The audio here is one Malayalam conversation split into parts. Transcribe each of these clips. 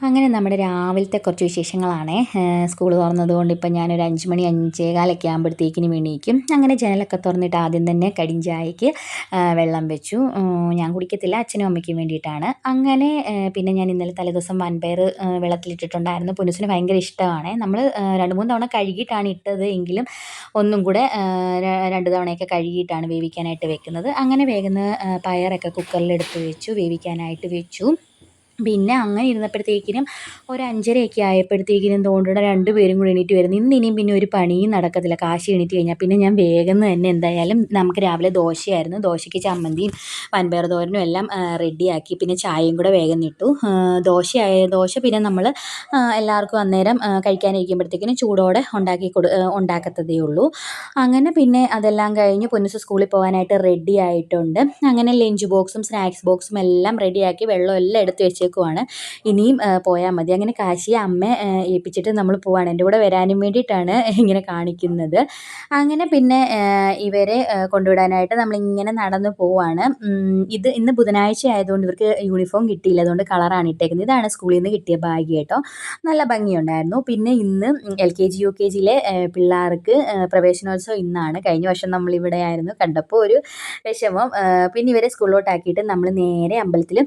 അങ്ങനെ നമ്മുടെ രാവിലത്തെ കുറച്ച് വിശേഷങ്ങളാണേ. സ്കൂൾ തുറന്നതുകൊണ്ട് ഇപ്പം ഞാനൊരു 5 മണി 5:15 ആകുമ്പോഴത്തേക്കിനും എണീക്കും. അങ്ങനെ ജനലൊക്കെ തുറന്നിട്ട് ആദ്യം തന്നെ കടും ചായക്ക് വെള്ളം വെച്ചു. ഞാൻ കുടിക്കത്തില്ല, അച്ഛനും അമ്മയ്ക്കും വേണ്ടിയിട്ടാണ്. അങ്ങനെ പിന്നെ ഞാൻ ഇന്നലെ തലേദിവസം വൻപയർ വെള്ളത്തിലിട്ടിട്ടുണ്ടായിരുന്നു. പുനുസിന് ഭയങ്കര ഇഷ്ടമാണേ. നമ്മൾ 2-3 തവണ കഴുകിയിട്ടാണ് ഇട്ടത് എങ്കിലും ഒന്നും കൂടെ 2 തവണയൊക്കെ കഴുകിയിട്ടാണ് വേവിക്കാനായിട്ട് വെക്കുന്നത്. അങ്ങനെ വേകുന്ന പയറൊക്കെ കുക്കറിലെടുത്ത് വെച്ചു, വേവിക്കാനായിട്ട് വെച്ചു. പിന്നെ അങ്ങനെ ഇരുന്നപ്പോഴത്തേക്കിനും ഒരു 5:30 ആയപ്പോഴത്തേക്കിനും തോണ്ടുടെ 2 പേരും കൂടി എണീറ്റ് വരുന്നു. ഇനിയും പിന്നെ ഒരു പണിയും നടക്കത്തില്ല. കാശി എണീറ്റ് കഴിഞ്ഞാൽ പിന്നെ ഞാൻ വേഗം തന്നെ എന്തായാലും നമുക്ക് രാവിലെ ദോശയായിരുന്നു. ദോശയ്ക്ക് ചമ്മന്തിയും വൻപയർ തോരനും എല്ലാം റെഡിയാക്കി. പിന്നെ ചായയും കൂടെ വേഗം ഇട്ടു. ദോശ പിന്നെ നമ്മൾ എല്ലാവർക്കും അന്നേരം കഴിക്കാനിരിക്കുമ്പോഴത്തേക്കിനും ചൂടോടെ ഉണ്ടാക്കത്തതേ ഉള്ളൂ. അങ്ങനെ പിന്നെ അതെല്ലാം കഴിഞ്ഞ് പൊന്നുസ് സ്കൂളിൽ പോകാനായിട്ട് റെഡി ആയിട്ടുണ്ട്. അങ്ങനെ ലഞ്ച് ബോക്സും സ്നാക്സ് ബോക്സും എല്ലാം റെഡിയാക്കി വെള്ളം എല്ലാം എടുത്ത് വെച്ചേക്കുവാണ്. ഇനിയും പോയാൽ മതി. അങ്ങനെ കാശിയെ അമ്മയെ ഏൽപ്പിച്ചിട്ട് നമ്മൾ പോവാണ്. എൻ്റെ കൂടെ വരാനും വേണ്ടിയിട്ടാണ് ഇങ്ങനെ കാണിക്കുന്നത്. അങ്ങനെ പിന്നെ ഇവരെ കൊണ്ടുവിടാനായിട്ട് നമ്മളിങ്ങനെ നടന്ന് പോവാണ്. ഇന്ന് ബുധനാഴ്ച ആയതുകൊണ്ട് ഇവർക്ക് യൂണിഫോം കിട്ടിയില്ല. അതുകൊണ്ട് കളറാണ് ഇട്ടേക്കുന്നത്. ഇതാണ് സ്കൂളിൽ നിന്ന് കിട്ടിയ ബാഗ് കേട്ടോ. നല്ല ഭംഗിയുണ്ടായിരുന്നു. പിന്നെ ഇന്ന് LKG UKGയിലെ പിള്ളേർക്ക് പ്രവേശനോത്സവം ഇന്നാണ്. കഴിഞ്ഞ വർഷം നമ്മളിവിടെ ആയിരുന്നു. കണ്ടപ്പോൾ ഒരു വിഷമം. പിന്നെ ഇവരെ സ്കൂളിലോട്ടാക്കിയിട്ട് നമ്മൾ നേരെ അമ്പലത്തിൽ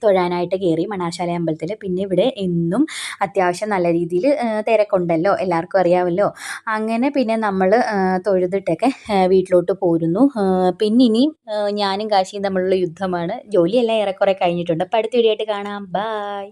തൊഴാനായിട്ട് കയറി, മണ്ണാർശാല അമ്പലത്തിൽ. പിന്നെ ഇവിടെ എന്നും അത്യാവശ്യം നല്ല രീതിയിൽ തിരക്കുണ്ടല്ലോ, എല്ലാവർക്കും അറിയാമല്ലോ. അങ്ങനെ പിന്നെ നമ്മൾ തൊഴുതിട്ടൊക്കെ വീട്ടിലോട്ട് പോരുന്നു. പിന്നെ ഇനിയും ഞാനും കാശിയും തമ്മിലുള്ള യുദ്ധമാണ്. ജോലിയെല്ലാം ഏറെക്കുറെ കഴിഞ്ഞിട്ടുണ്ട്. അപ്പോൾ അടുത്ത വീഡിയോ ആയിട്ട് കാണാം. ബായ്.